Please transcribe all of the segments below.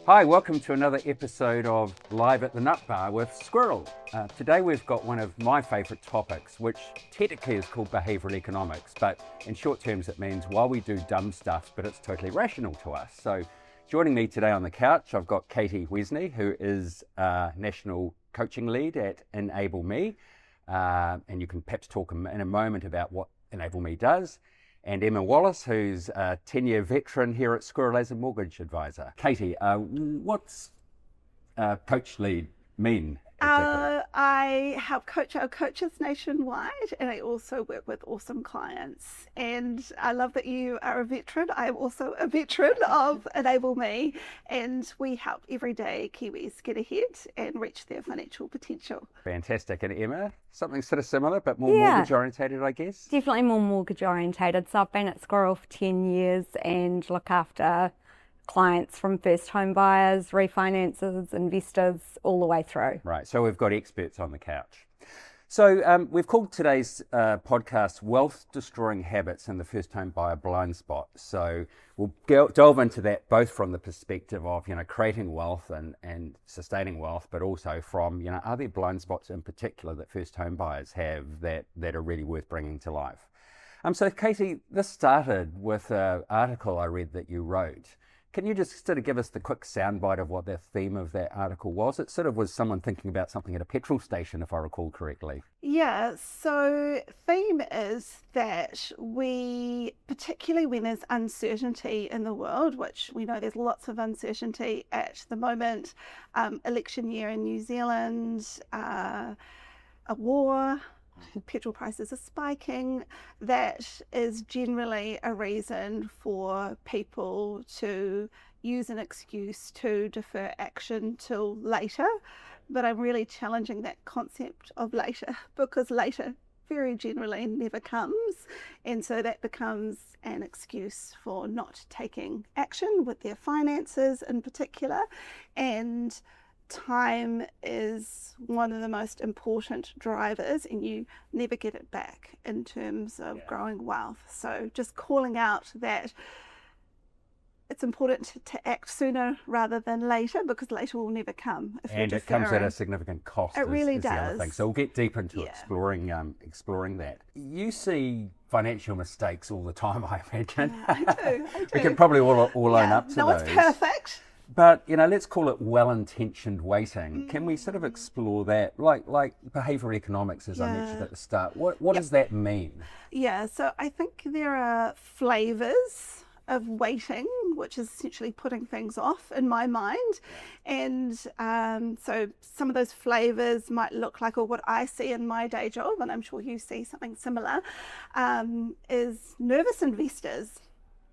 Hi, welcome to another episode of Live at the Nut Bar with Squirrel. Today we've got one of my favourite topics, which technically is called behavioural economics, but in short terms it means while we do dumb stuff, but it's totally rational to us. So joining me today on the couch, I've got Katie Wesney, who is National Coaching Lead at Enable Me, and you can perhaps talk in a moment about what Enable Me does. And Emma Wallace, who's a 10-year veteran here at Squirrel as a mortgage advisor. Katie, what's Coach Lead mean exactly? I help coach our coaches nationwide, and I also work with awesome clients. And I love that you are a veteran. I am also a veteran of Enable Me, and we help everyday Kiwis get ahead and reach their financial potential. Fantastic. And Emma, something sort of similar, but more mortgage orientated, I guess? Definitely more mortgage orientated. So I've been at Squirrel for 10 years and look after clients from first home buyers, refinances, investors, all the way through. Right, so we've got experts on the couch. So we've called today's podcast Wealth Destroying Habits in the First Home Buyer Blind Spot. So we'll delve into that both from the perspective of, creating wealth and sustaining wealth, but also from, are there blind spots in particular that first home buyers have that are really worth bringing to life? So Katie, this started with an article I read that you wrote. Can you just sort of give us the quick soundbite of what the theme of that article was? It sort of was someone thinking about something at a petrol station, if I recall correctly. Yeah, so theme is that we, particularly when there's uncertainty in the world, which we know there's lots of uncertainty at the moment, election year in New Zealand, a war, petrol prices are spiking. That is generally a reason for people to use an excuse to defer action till later. But I'm really challenging that concept of later, because later very generally never comes. And so that becomes an excuse for not taking action with their finances in particular. And time is one of the most important drivers, and you never get it back in terms of growing wealth. So just calling out that it's important to act sooner rather than later, because later will never come. And it comes at a significant cost. It really does. The other thing. So we'll get deep into exploring that. You see financial mistakes all the time, I imagine. Yeah, I do. We can probably all own up to those. No one's perfect. But, let's call it well-intentioned waiting. Can we sort of explore that? Like behavioural economics, as I mentioned at the start. What does that mean? Yeah, so I think there are flavours of waiting, which is essentially putting things off in my mind. And so some of those flavours might look like, or what I see in my day job, and I'm sure you see something similar, is nervous investors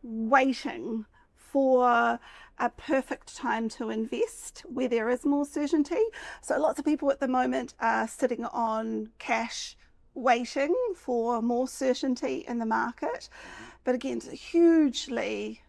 waiting for a perfect time to invest where there is more certainty. So lots of people at the moment are sitting on cash waiting for more certainty in the market. But again, it's hugely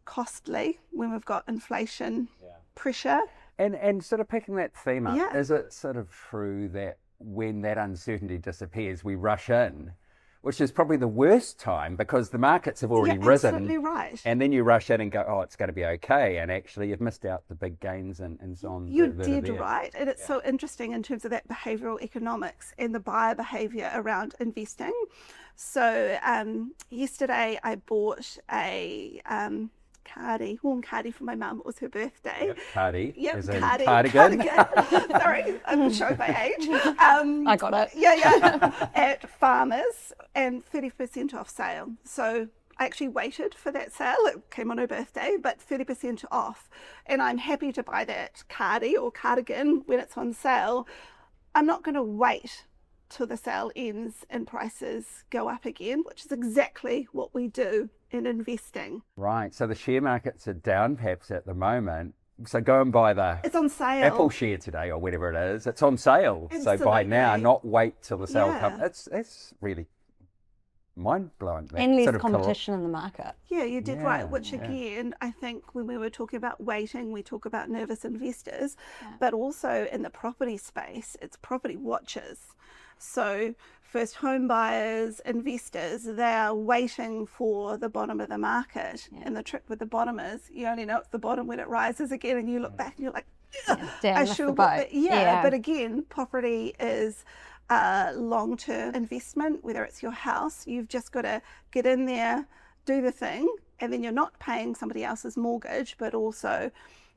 costly when we've got inflation pressure. And sort of picking that theme up, is it sort of true that when that uncertainty disappears, we rush in, which is probably the worst time because the markets have already risen. Absolutely right. And then you rush in and go, it's going to be okay. And actually you've missed out the big gains and so on. You're dead right. And it's so interesting in terms of that behavioural economics and the buyer behaviour around investing. So yesterday I bought a warm cardi for my mum. It was her birthday. Cardi. Yep, cardigan. Sorry, I'm showing my age. I got it. Yeah. At Farmers, and 30% off sale. So I actually waited for that sale. It came on her birthday, but 30% off. And I'm happy to buy that cardi or cardigan when it's on sale. I'm not going to wait till the sale ends and prices go up again, which is exactly what we do in investing. Right. So the share markets are down perhaps at the moment. So go and buy it's on sale. Apple share today or whatever it is. It's on sale. Absolutely. So buy now, not wait till the sale comes. It's really mind-blowing. And less competition in the market. Yeah, you did right, which again, I think when we were talking about waiting, we talk about nervous investors, but also in the property space, it's property watchers. So first home buyers, investors, they are waiting for the bottom of the market. And the trick with the bottom is you only know it's the bottom when it rises again, and you look back and you're like, I sure bought it. But again, property is a long-term investment, whether it's your house. You've just got to get in there, do the thing, and then you're not paying somebody else's mortgage, but also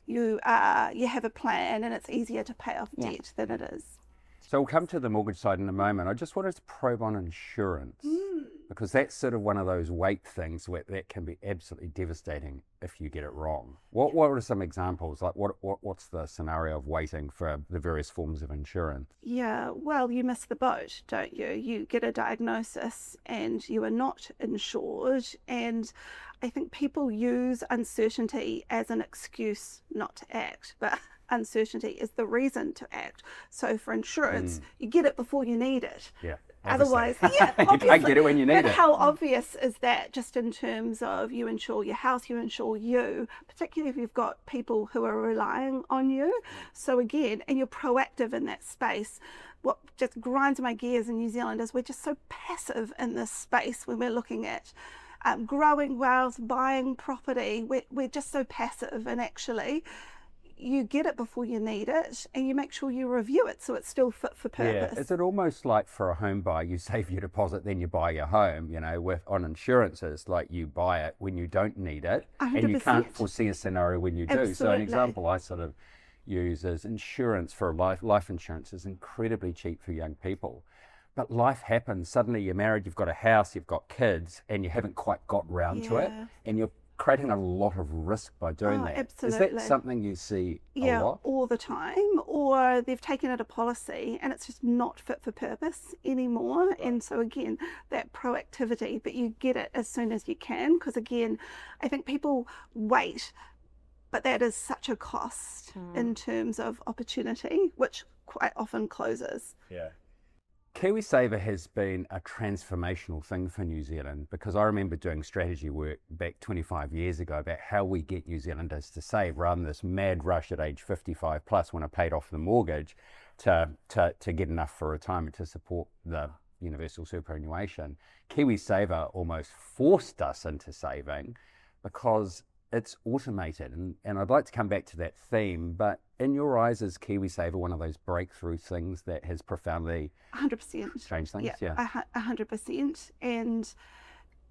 you have a plan, and it's easier to pay off debt than it is. So we'll come to the mortgage side in a moment. I just wanted to probe on insurance, because that's sort of one of those weight things that can be absolutely devastating if you get it wrong. What are some examples? Like what's the scenario of waiting for the various forms of insurance? Yeah, well, you miss the boat, don't you? You get a diagnosis and you are not insured, and I think people use uncertainty as an excuse not to act, but uncertainty is the reason to act. So for insurance, you get it before you need it. Yeah. Otherwise, you can't get it when you need it. But how obvious is that, just in terms of you insure your house, you insure you, particularly if you've got people who are relying on you. So again, and you're proactive in that space. What just grinds my gears in New Zealand is we're just so passive in this space when we're looking at growing wealth, buying property. We're just so passive, and actually you get it before you need it, and you make sure you review it so it's still fit for purpose. Yeah. Is it almost like for a home buy, you save your deposit, then you buy your home, on insurances, like you buy it when you don't need it, 100%. And you can't foresee a scenario when you do. Absolutely. So an example I sort of use is insurance for life insurance is incredibly cheap for young people. But life happens. Suddenly you're married, you've got a house, you've got kids, and you haven't quite got round to it, and you're creating a lot of risk by doing that. Absolutely. Is that something you see a lot? Yeah, all the time. Or they've taken out a policy and it's just not fit for purpose anymore. Right. And so again, that proactivity, but you get it as soon as you can, because again, I think people wait, but that is such a cost in terms of opportunity, which quite often closes. Yeah. KiwiSaver has been a transformational thing for New Zealand, because I remember doing strategy work back 25 years ago about how we get New Zealanders to save, rather than this mad rush at age 55 plus when I paid off the mortgage to get enough for retirement to support the universal superannuation. KiwiSaver almost forced us into saving because it's automated, and I'd like to come back to that theme, but in your eyes, is KiwiSaver one of those breakthrough things that has profoundly 100% changed things? Yeah, 100%. And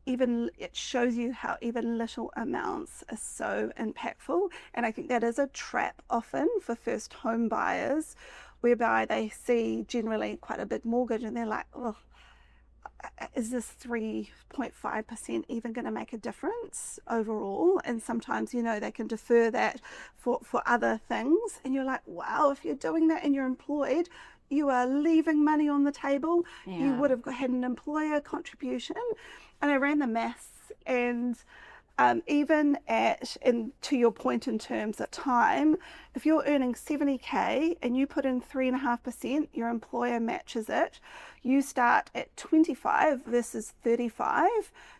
even it shows you how even little amounts are so impactful. And I think that is a trap often for first home buyers, whereby they see generally quite a big mortgage and they're like, oh, is this 3.5% even going to make a difference overall? And sometimes, they can defer that for other things. And you're like, wow, if you're doing that and you're employed, you are leaving money on the table. Yeah. You would have had an employer contribution. And I ran the maths, and even and to your point in terms of time, if you're earning 70k and you put in 3.5%, your employer matches it. You start at 25 versus 35.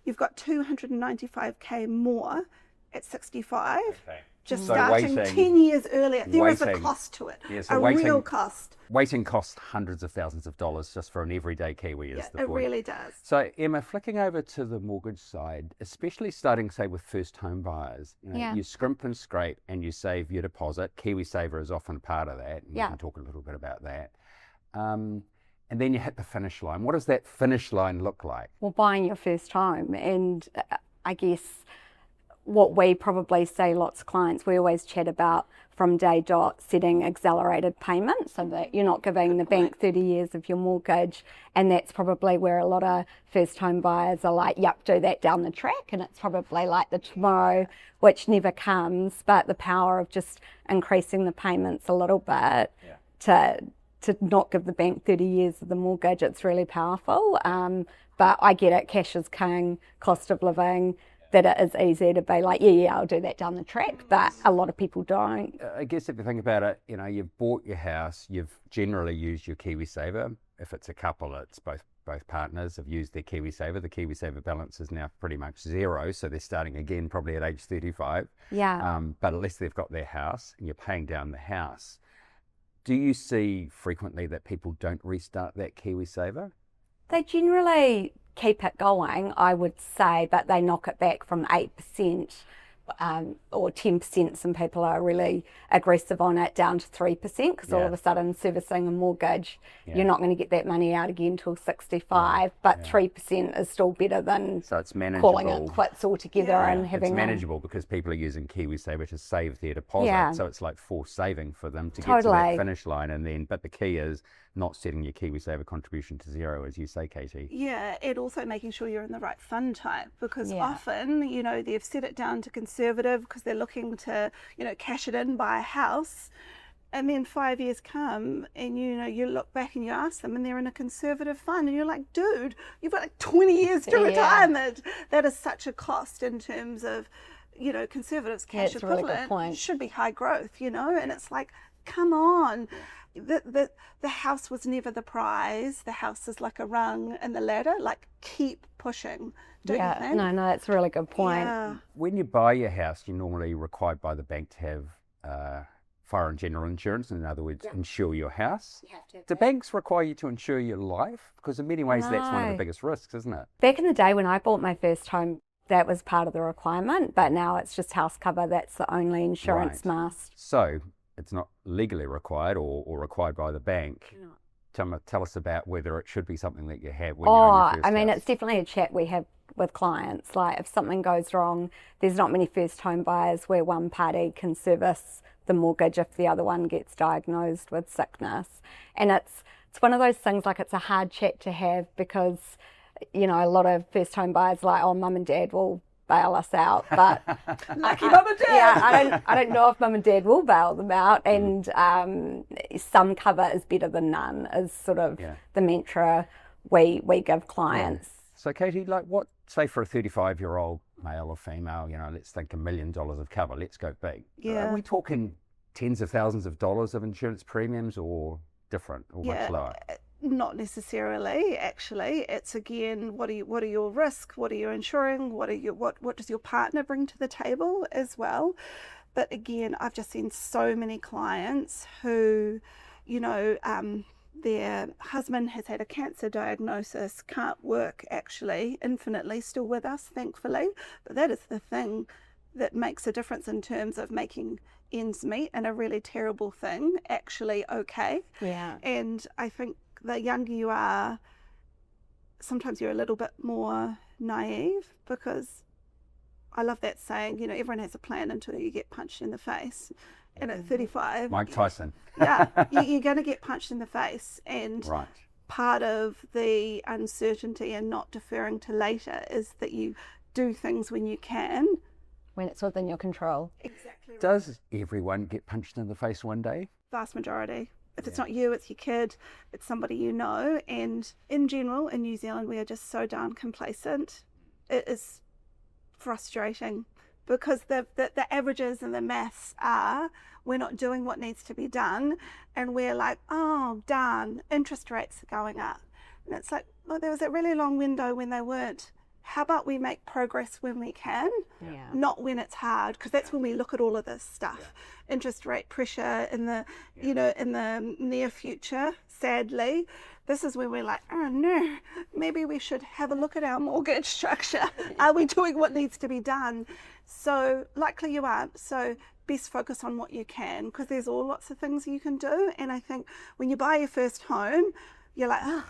You've got 295k more at 65. Okay. Just so starting 10 years earlier. There is a cost to it, real cost. Waiting costs hundreds of thousands of dollars just for an everyday Kiwi is the point. It really does. So Emma, flicking over to the mortgage side, especially starting, say, with first home buyers, you scrimp and scrape and you save your deposit. KiwiSaver is often part of that. And we can talk a little bit about that. And then you hit the finish line. What does that finish line look like? Well, buying your first home, and I guess what we probably say lots of clients, we always chat about from day dot setting accelerated payments so that you're not giving the bank 30 years of your mortgage. And that's probably where a lot of first home buyers are like, yep, do that down the track. And it's probably like the tomorrow, which never comes, but the power of just increasing the payments a little bit to not give the bank 30 years of the mortgage, it's really powerful. But I get it, cash is king, cost of living, that it is easy to be like, I'll do that down the track, but a lot of people don't. I guess if you think about it, you've bought your house, you've generally used your KiwiSaver. If it's a couple, it's both partners have used their KiwiSaver. The KiwiSaver balance is now pretty much zero, so they're starting again probably at age 35. Yeah. But at least they've got their house and you're paying down the house. Do you see frequently that people don't restart that KiwiSaver? They generally keep it going, I would say, but they knock it back from 8% or 10%. Some people are really aggressive on it, down to 3%, because all of a sudden servicing a mortgage, you're not going to get that money out again till 65, but 3% is still better than so it's manageable. Calling it quits altogether and having it's manageable because people are using KiwiSaver to save their deposit, so it's like forced saving for them to get to that finish line. And then, but the key is not setting your KiwiSaver contribution to zero, as you say, Katie. Yeah, and also making sure you're in the right fund type, because often, you know, they've set it down to conservative because they're looking to, you know, cash it in, buy a house. And then 5 years come and, you know, you look back and you ask them and they're in a conservative fund and you're like, dude, you've got like 20 years to retirement. That is such a cost in terms of, you know, conservatives cash equivalent. A really good point. Should be high growth, you know, and it's like, come on. The house was never the prize. The house is like a rung in the ladder. Like, keep pushing. Don't you think? No, that's a really good point. Yeah. When you buy your house, you're normally required by the bank to have fire and general insurance, in other words, insure your house. You have to have Do banks require you to insure your life? Because in many ways that's one of the biggest risks, isn't it? Back in the day when I bought my first home, that was part of the requirement, but now it's just house cover. That's the only insurance must. So it's not legally required or required by the bank. Tell us about whether it should be something that you have when you're in your first house. It's definitely a chat we have with clients. Like, if something goes wrong, there's not many first home buyers where one party can service the mortgage if the other one gets diagnosed with sickness. And it's one of those things, like, it's a hard chat to have because, you know, a lot of first home buyers are like, oh, mum and dad will bail us out, but lucky mum and dad. Yeah, I don't know if mum and dad will bail them out, and some cover is better than none is sort of the mantra we give clients. So Katie, like, what, say for a 35-year-old male or female, you know, let's think $1 million of cover, let's go big. Are we talking tens of thousands of dollars of insurance premiums or different or much lower? Not necessarily, actually. It's again, what are your risks? What are you insuring? What does your partner bring to the table as well? But again, I've just seen so many clients who, you know, their husband has had a cancer diagnosis, can't work actually, infinitely, still with us, thankfully. But that is the thing that makes a difference in terms of making ends meet, and a really terrible thing actually okay. Yeah. And I think the younger you are, sometimes you're a little bit more naive, because I love that saying, you know, everyone has a plan until you get punched in the face. And at 35, Mike Tyson. you're going to get punched in the face. And part of the uncertainty and not deferring to later is that you do things when you can. When it's within your control. Exactly right. Does everyone get punched in the face one day? Vast majority. If it's not you, it's your kid, it's somebody you know. And in general, in New Zealand, we are just so darn complacent. It is frustrating, because the averages and the maths are, we're not doing what needs to be done, and we're like, oh darn, interest rates are going up. And it's like, well, there was a really long window when they weren't. How about we make progress when we can, not when it's hard, because that's when we look at all of this stuff. Interest rate pressure in the, you know, in the near future, sadly. This is when we're like, oh no, maybe we should have a look at our mortgage structure. Are we doing what needs to be done? So likely you aren't. So best focus on what you can, because there's all lots of things you can do. And I think when you buy your first home, you're like, oh,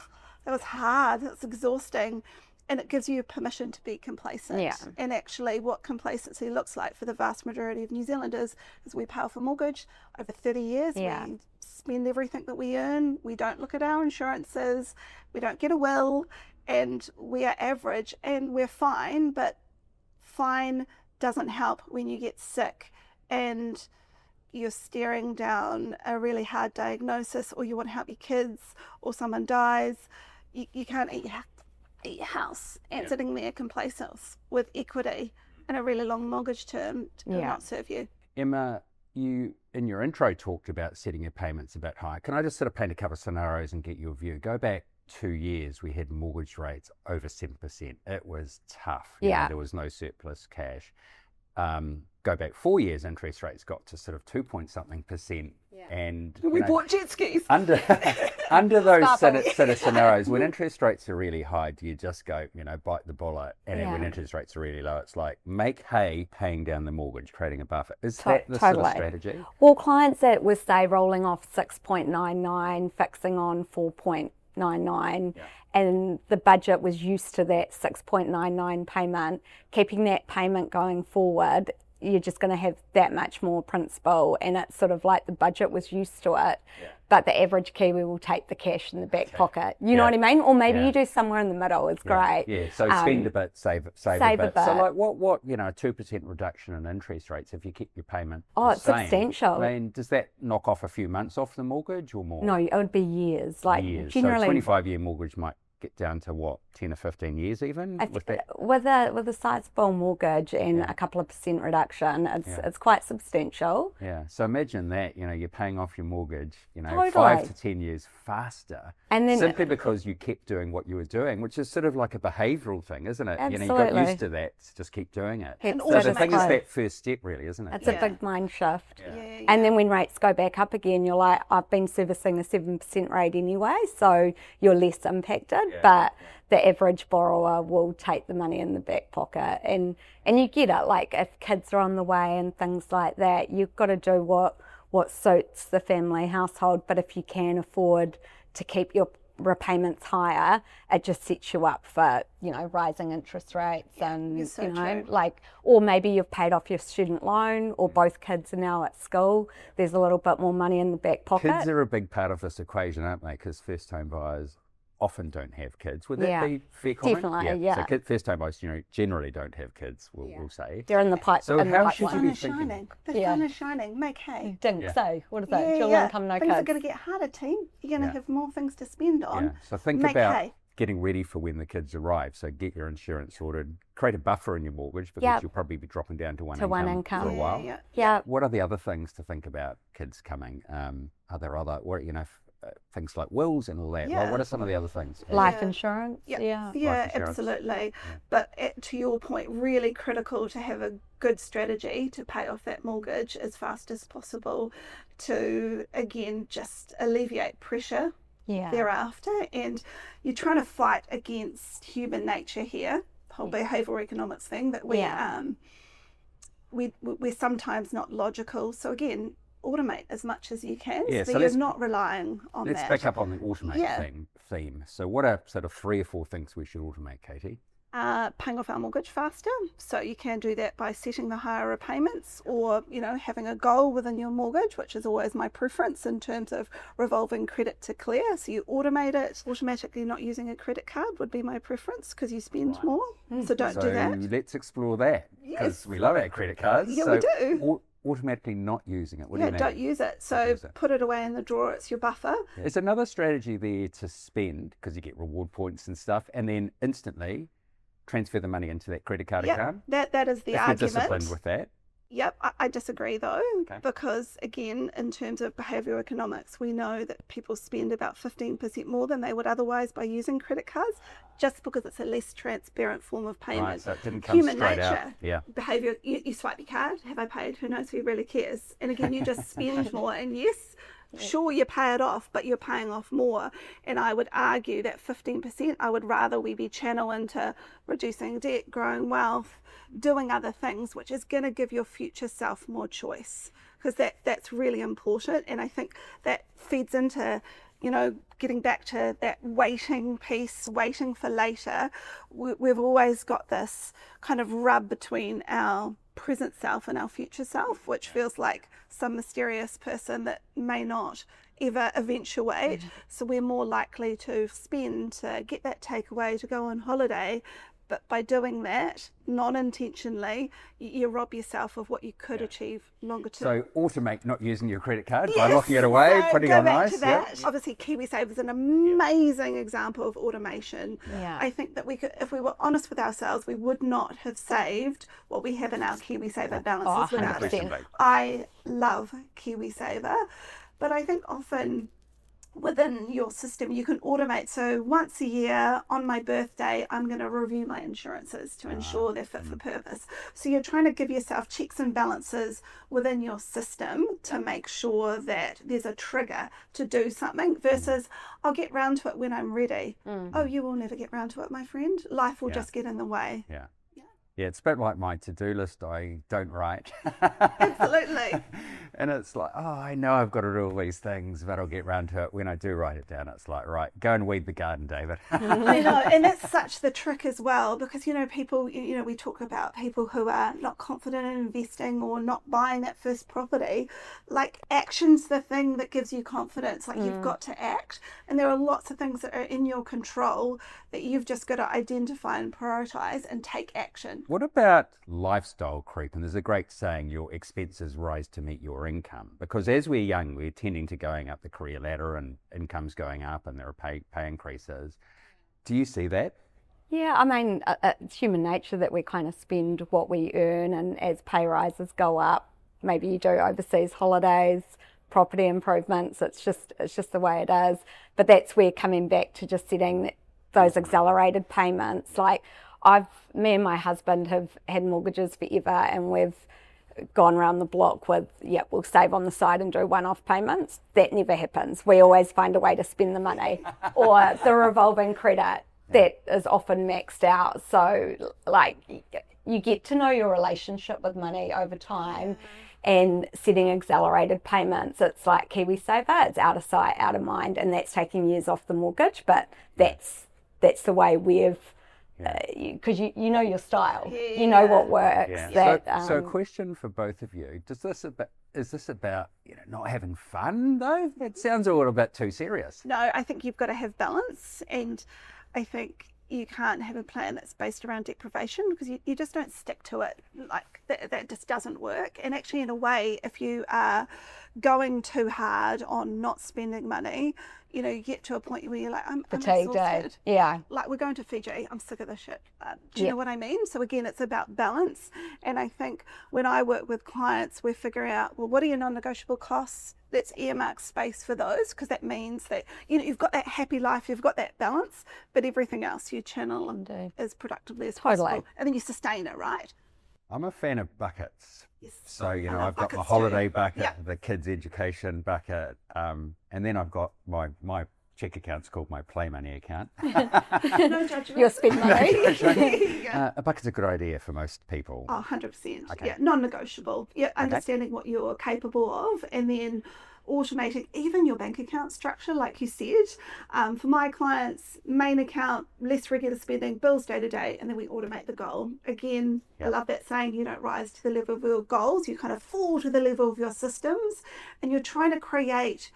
that was hard, that's exhausting. And it gives you permission to be complacent. Yeah. And actually what complacency looks like for the vast majority of New Zealanders is we pay off a mortgage over 30 years. Yeah. We spend everything that we earn. We don't look at our insurances. We don't get a will. And we are average and we're fine. But fine doesn't help when you get sick and you're staring down a really hard diagnosis, or you want to help your kids, or someone dies. You can't eat your house and sitting there complacent with equity and a really long mortgage term will not serve you. Emma, you in your intro talked about setting your payments a bit high. Can I just sort of paint a couple of scenarios and get your view? Go back 2 years, we had mortgage rates over 7%. It was tough. You know, there was no surplus cash. go back 4 years, interest rates got to sort of 2 point something%. And We bought jet skis. under those sort of scenarios, when interest rates are really high, do you just go, bite the bullet? And then when interest rates are really low, it's like make hay paying down the mortgage, creating a buffer. Is that the sort of strategy? Well, clients that were, say, rolling off 6.99, fixing on 4.99, and the budget was used to that 6.99 payment, keeping that payment going forward, you're just going to have that much more principal, and it's sort of like the budget was used to it, but the average Kiwi will take the cash in the back pocket. You know what I mean? Or maybe you do somewhere in the middle. It's great. Yeah. So spend a bit, save a bit. So like what a 2% reduction in interest rates if you keep your payment the same, substantial. I mean, does that knock off a few months off the mortgage or more? No, it would be years. Like years. generally, so a 25-year mortgage might get down to what, 10 or 15 years even? With a sizable mortgage and a couple of % reduction, it's quite substantial. Yeah. So imagine that, you're paying off your mortgage, Totally. 5 to 10 years faster, and then simply because you kept doing what you were doing, which is sort of like a behavioural thing, isn't it? Absolutely. You got used to that, just keep doing it. So the thing is that first step, really, isn't it? It's a big mind shift. Yeah. And then when rates go back up again, you're like, I've been servicing a 7% rate anyway, so you're less impacted. But the average borrower will take the money in the back pocket, and you get it. Like if kids are on the way and things like that, you've got to do what suits the family household. But if you can afford to keep your repayments higher, it just sets you up for rising interest rates, and or maybe you've paid off your student loan, or both kids are now at school. There's a little bit more money in the back pocket. Kids are a big part of this equation, aren't they? Because first home buyers often don't have kids. Would that be fair comment? Definitely, So first home buyers generally don't have kids, we'll say. They're in the pipe. So how should you be shining. thinking? The sun is shining. Make hay. Didn't say. What is that? Dual income, no Things kids. are going to get harder, team. You're going to have more things to spend on. Yeah. So think Make about hay. getting ready for when the kids arrive. So get your insurance sorted, create a buffer in your mortgage because you'll probably be dropping down to one income for a while. Yeah. What are the other things to think about kids coming? Are there other, things like wills and all that? Yeah. Well, what are some of the other things? Life insurance. Yeah, Life insurance. absolutely. But to your point, really critical to have a good strategy to pay off that mortgage as fast as possible to, again, just alleviate pressure thereafter. And you're trying to fight against human nature here, the whole behavioural economics thing that we're sometimes not logical. So again, automate as much as you can, so you're not relying on that. Let's back up on the automate theme. So what are sort of 3 or 4 things we should automate, Katie? Paying off our mortgage faster. So you can do that by setting the higher repayments, or having a goal within your mortgage, which is always my preference in terms of revolving credit to clear. So you automate it. Automatically not using a credit card would be my preference because you spend more. So don't do that. So let's explore that, because we love our credit cards. Yeah, we do. Automatically not using it. What do you mean? Don't use it. So put it away in the drawer. It's your buffer. There's another strategy there to spend, because you get reward points and stuff, and then instantly transfer the money into that credit card account. That is the argument. If you're disciplined with that. Yep, I disagree though, because again, in terms of behavioural economics, we know that people spend about 15% more than they would otherwise by using credit cards, just because it's a less transparent form of payment. Right, so it didn't come Human straight nature, out. Yeah. Behaviour, you swipe your card, have I paid? Who knows, who really cares? And again, you just spend more, and yes, sure, you pay it off, but you're paying off more. And I would argue that 15%, I would rather we be channel into reducing debt, growing wealth, doing other things, which is going to give your future self more choice, because that's really important. And I think that feeds into, getting back to that waiting piece, waiting for later. We've always got this kind of rub between our present self and our future self, which feels like some mysterious person that may not ever eventuate. So we're more likely to spend to get that takeaway, to go on holiday. But by doing that, non-intentionally, you rob yourself of what you could achieve longer term. So automate not using your credit card by locking it away, putting it on ice. Obviously, KiwiSaver is an amazing example of automation. Yeah. I think that we could, if we were honest with ourselves, we would not have saved what we have in our KiwiSaver balances without it. I love KiwiSaver, but I think often within your system. You can automate. So once a year on my birthday, I'm going to review my insurances to ensure they're fit for purpose. So you're trying to give yourself checks and balances within your system to make sure that there's a trigger to do something versus I'll get round to it when I'm ready. Oh, you will never get round to it, my friend. Life will just get in the way. Yeah, it's a bit like my to-do list I don't write. Absolutely. And it's like, oh, I know I've got to do all these things, but I'll get round to it when I do write it down. It's like, right, go and weed the garden, David. I know, and that's such the trick as well, because, people, we talk about people who are not confident in investing or not buying that first property. Like, action's the thing that gives you confidence. Like, you've got to act, and there are lots of things that are in your control that you've just got to identify and prioritize and take action. What about lifestyle creep? And there's a great saying, your expenses rise to meet your income. Because as we're young, we're tending to going up the career ladder and income's going up and there are pay increases. Do you see that? Yeah, I mean, it's human nature that we kind of spend what we earn, and as pay rises go up, maybe you do overseas holidays, property improvements, it's just the way it is. But that's where coming back to just setting those accelerated payments, like me and my husband have had mortgages forever, and we've gone around the block with, we'll save on the side and do one-off payments. That never happens. We always find a way to spend the money, or the revolving credit that is often maxed out. So, like, you get to know your relationship with money over time, and setting accelerated payments. It's like KiwiSaver. It's out of sight, out of mind, and that's taking years off the mortgage. But that's the way we've. Because you know your style, you know what works. So a question for both of you: is this about not having fun though? It sounds a little bit too serious. No, I think you've got to have balance, and I think you can't have a plan that's based around deprivation, because you just don't stick to it. Like that just doesn't work. And actually, in a way, if you are going too hard on not spending money, you get to a point where you're like, I'm exhausted. Yeah. Like, we're going to Fiji. I'm sick of this shit. Do you know what I mean? So again, it's about balance. And I think when I work with clients, we're figuring out, well, what are your non-negotiable costs? Let's earmark space for those, because that means that, you've got that happy life, you've got that balance, but everything else you channel as productively as possible. And then you sustain it, right? I'm a fan of buckets. Yes. So, I've got my holiday bucket, the kids' education bucket, and then I've got my check account's called my play money account. No judgment. Your spend money. A bucket's a good idea for most people. Oh, 100%. Okay. Yeah, non-negotiable. Yeah, understanding what you're capable of, and then automating even your bank account structure, like you said. For my clients, main account, less regular spending, bills day to day, and then we automate the goal. Again, I love that saying, you don't rise to the level of your goals, you kind of fall to the level of your systems, and you're trying to create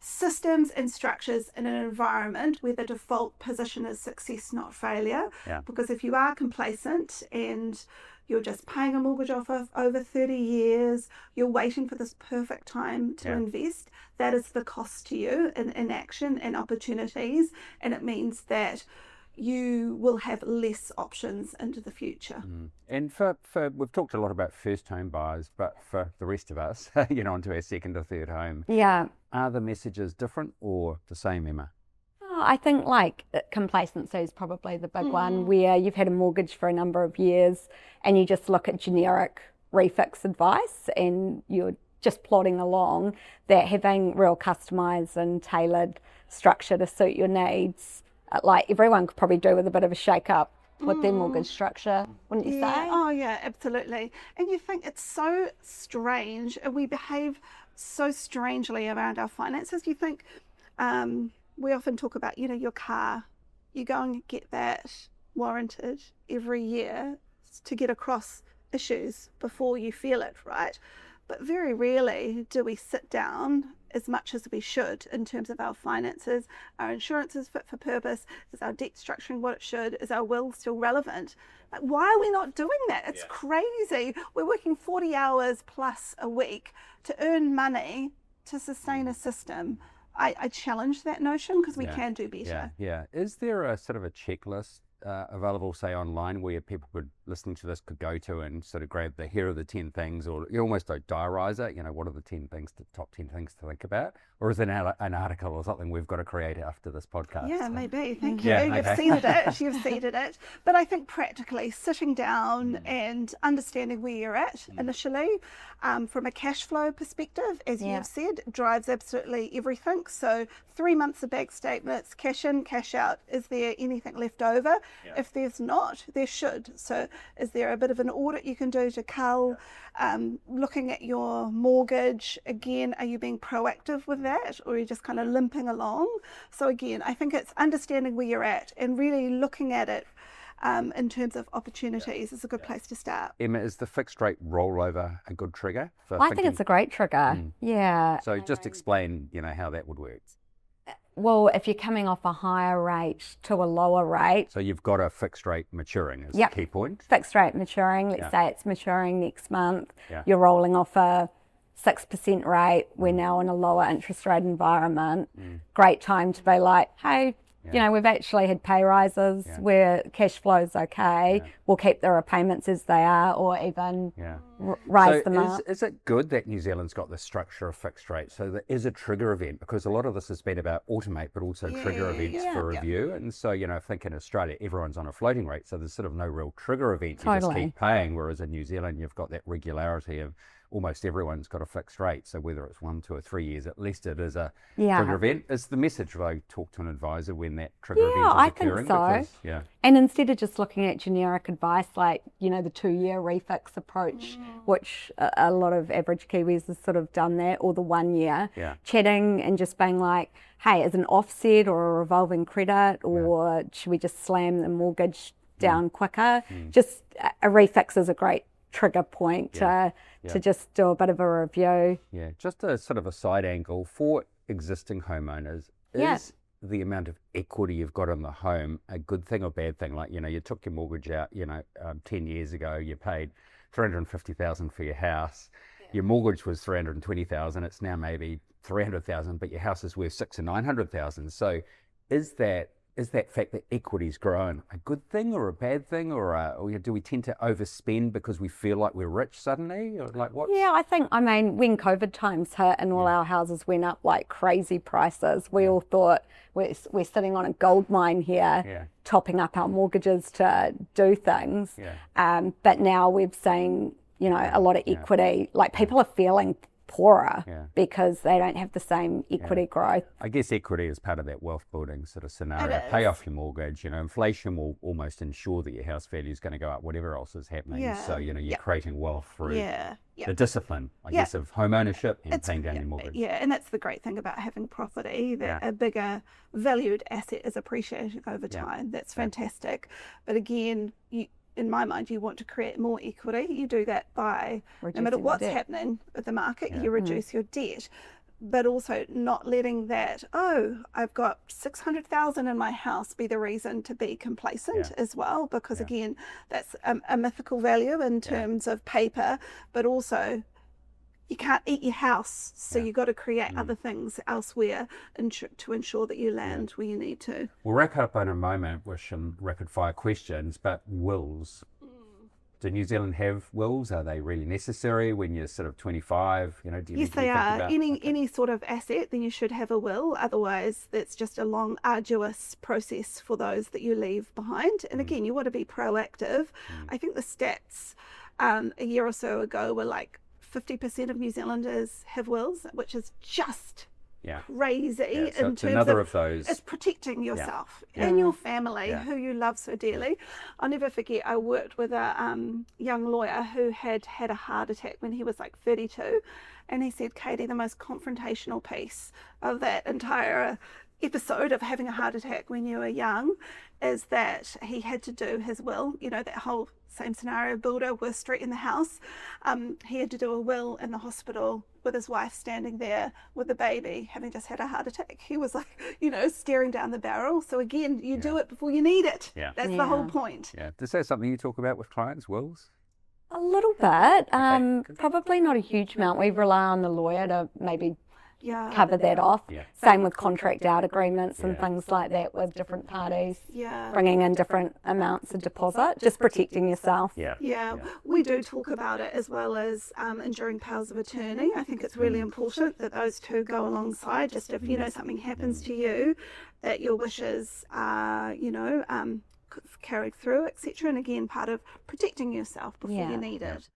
systems and structures in an environment where the default position is success, not failure. Because if you are complacent and you're just paying a mortgage off of over 30 years, you're waiting for this perfect time to invest, that is the cost to you in inaction and opportunities, and it means that you will have less options into the future. And for we've talked a lot about first home buyers, but for the rest of us, onto our second or third home, are the messages different or the same, Emma? I think complacency is probably the big one, where you've had a mortgage for a number of years and you just look at generic refix advice and you're just plodding along, that having real customised and tailored structure to suit your needs, everyone could probably do with a bit of a shake up with their mortgage structure, wouldn't you say? Oh yeah, absolutely. And you think it's so strange, and we behave so strangely around our finances. You think, we often talk about, your car, you go and get that warranted every year to get across issues before you feel it, right? But very rarely do we sit down as much as we should in terms of our finances. Our insurance is fit for purpose. Is our debt structuring what it should? Is our will still relevant? Like, why are we not doing that? It's crazy. We're working 40 hours plus a week to earn money to sustain a system. I challenge that notion, because we can do better. Yeah. Is there a sort of a checklist available, say, online where people listening to this could go to and sort of grab the here are the 10 things, or you almost don't diarise it, what are the top 10 things to think about? Or is it an article or something we've got to create after this podcast? Yeah, maybe. Thank you. Yeah, You've seeded it. But I think practically sitting down and understanding where you're at initially, from a cash flow perspective, as you've said, drives absolutely everything. So 3 months of bank statements, cash in, cash out. Is there anything left over? Yeah. If there's not, there should. So is there a bit of an audit you can do to cull? Looking at your mortgage, again, are you being proactive with that, or are you just kind of limping along? So again, I think it's understanding where you're at and really looking at it in terms of opportunities is a good place to start. Emma, is the fixed rate rollover a good trigger? I think it's a great trigger. Yeah. So just explain, how that would work. Well, if you're coming off a higher rate to a lower rate. So you've got a fixed rate maturing is the key point. Fixed rate maturing. Let's say it's maturing next month. You're rolling off a 6% rate. We're now in a lower interest rate environment. Great time to be like, hey, we've actually had pay rises where cash flow's okay. We'll keep the repayments as they are, or even rise them up. Is it good that New Zealand's got the structure of fixed rate? So there is a trigger event, because a lot of this has been about automate, but also trigger events for review. And so, I think in Australia, everyone's on a floating rate. So there's sort of no real trigger event. You just keep paying. Whereas in New Zealand, you've got that regularity of almost everyone's got a fixed rate. So whether it's 1, 2 or 3 years, at least it is a trigger event. Is the message though, talk to an advisor when that trigger event is occurring? I think so. And instead of just looking at generic advice like, the 2-year refix approach, which a lot of average Kiwis have sort of done that, or the 1 year, chatting and just being like, hey, is an offset or a revolving credit, or should we just slam the mortgage down quicker? Just a refix is a great trigger point to just do a bit of a review. Yeah, just a sort of a side angle for existing homeowners. Is the amount of equity you've got in the home a good thing or bad thing? Like, you took your mortgage out, 10 years ago, you paid $350,000 for your house. Your mortgage was $320,000. It's now maybe $300,000, but your house is worth $600,000 or $900,000. So is that fact that equity's grown a good thing or a bad thing, or do we tend to overspend because we feel like we're rich suddenly, or like what? Yeah, I think, when COVID times hit and all our houses went up like crazy prices, we all thought we're sitting on a gold mine here, topping up our mortgages to do things. But now we've seen, a lot of equity, like people are feeling poorer because they don't have the same equity growth. I guess equity is part of that wealth building sort of scenario. Pay off your mortgage. Inflation will almost ensure that your house value is going to go up, whatever else is happening. So you're creating wealth through the discipline, I guess, of home ownership and paying down your mortgage. Yeah, and that's the great thing about having property, that a bigger valued asset is appreciating over time. That's fantastic. But again, in my mind, you want to create more equity. You do that by, no matter what's happening with the market, you reduce your debt, but also not letting that, I've got 600,000 in my house, be the reason to be complacent as well, because again, that's a mythical value in terms of paper, but also you can't eat your house, so you've got to create other things elsewhere to ensure that you land where you need to. We'll wrap up in a moment with some rapid fire questions, but wills. Do New Zealand have wills? Are they really necessary when you're sort of 25? Yes, they are. Any sort of asset, then you should have a will. Otherwise, it's just a long, arduous process for those that you leave behind. And again, you want to be proactive. I think the stats a year or so ago were like 50% of New Zealanders have wills, which is just crazy so in terms of those. It's protecting yourself and your family, who you love so dearly. I'll never forget, I worked with a young lawyer who had a heart attack when he was like 32, and he said, Katie, the most confrontational piece of that entire episode of having a heart attack when you were young is that he had to do his will, that whole same scenario, builder with street in the house. He had to do a will in the hospital with his wife standing there with the baby having just had a heart attack. He was like, staring down the barrel. So again, you do it before you need it. That's the whole point. Is that something you talk about with clients, wills? A little bit, probably not a huge amount. We rely on the lawyer to maybe cover that off. Yeah. Same with contract out agreements and Yeah. things like that with different parties. Yeah. Bringing in different amounts of deposit, just protecting yourself. Yeah, we do talk about it as well as enduring powers of attorney. I think it's really important that those two go alongside. Just if, something happens to you, that your wishes are, carried through, etc. And again, part of protecting yourself before you need it.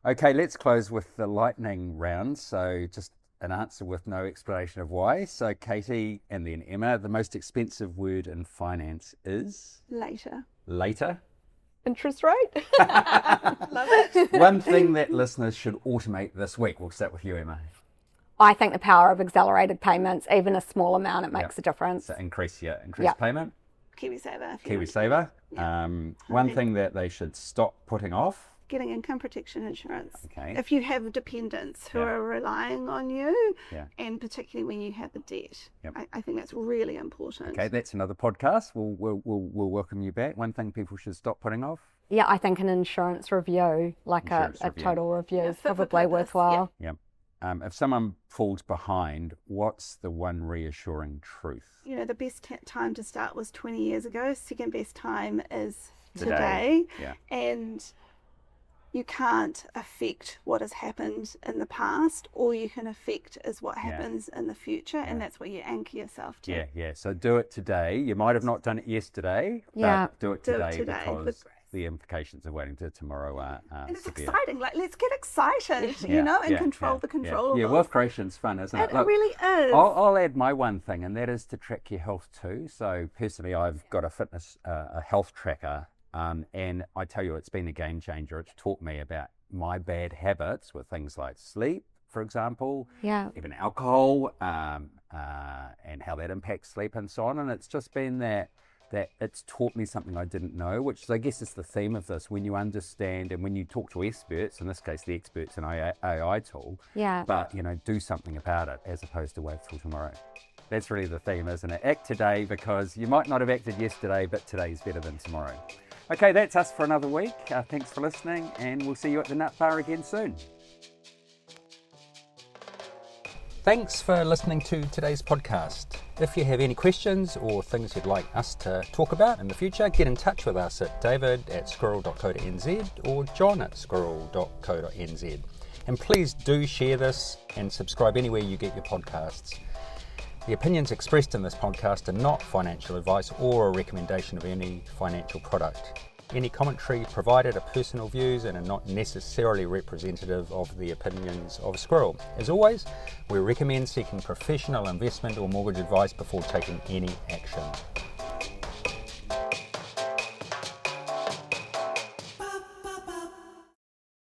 Okay, let's close with the lightning round. So just an answer with no explanation of why. So Katie and then Emma, the most expensive word in finance is? Later. Interest rate. Love it. One thing that listeners should automate this week. We'll start with you, Emma. I think the power of accelerated payments, even a small amount, it makes a difference. So increase payment. KiwiSaver. KiwiSaver. One thing that they should stop putting off. Getting income protection insurance. Okay. If you have dependents who are relying on you, Yeah. and particularly when you have the debt, Yep. I think that's really important. Okay, that's another podcast. We'll welcome you back. One thing people should stop putting off. Yeah, I think an insurance review, like Insurance a review. total review, is fit for probably purpose, worthwhile. Yep. If someone falls behind, what's the one reassuring truth? The best time to start was 20 years ago. Second best time is Today. today. Yeah. And you can't affect what has happened in the past. All you can affect is what happens in the future, and that's what you anchor yourself to. Yeah. So do it today. You might have not done it yesterday, Yeah. but do it Do it today, today because with grace. the implications of waiting till tomorrow are And it's severe. exciting. Like, let's get excited, Yeah, and control the controllables. Yeah, wealth creation's fun, isn't it? It really is. I'll add my one thing, and that is to track your health too. So personally, I've got a health tracker, and I tell you, it's been a game changer. It's taught me about my bad habits with things like sleep, for example, even alcohol, and how that impacts sleep and so on. And it's just been that it's taught me something I didn't know, which I guess is the theme of this. When you understand and when you talk to experts, in this case the experts in AI tool, but do something about it as opposed to wait till tomorrow. That's really the theme, isn't it? Act today, because you might not have acted yesterday, but today's better than tomorrow. Okay, that's us for another week. Thanks for listening, and we'll see you at the Nut Bar again soon. Thanks for listening to today's podcast. If you have any questions or things you'd like us to talk about in the future, get in touch with us at david@squirrel.co.nz or john@squirrel.co.nz. And please do share this and subscribe anywhere you get your podcasts. The opinions expressed in this podcast are not financial advice or a recommendation of any financial product. Any commentary provided are personal views and are not necessarily representative of the opinions of Squirrel. As always, we recommend seeking professional investment or mortgage advice before taking any action.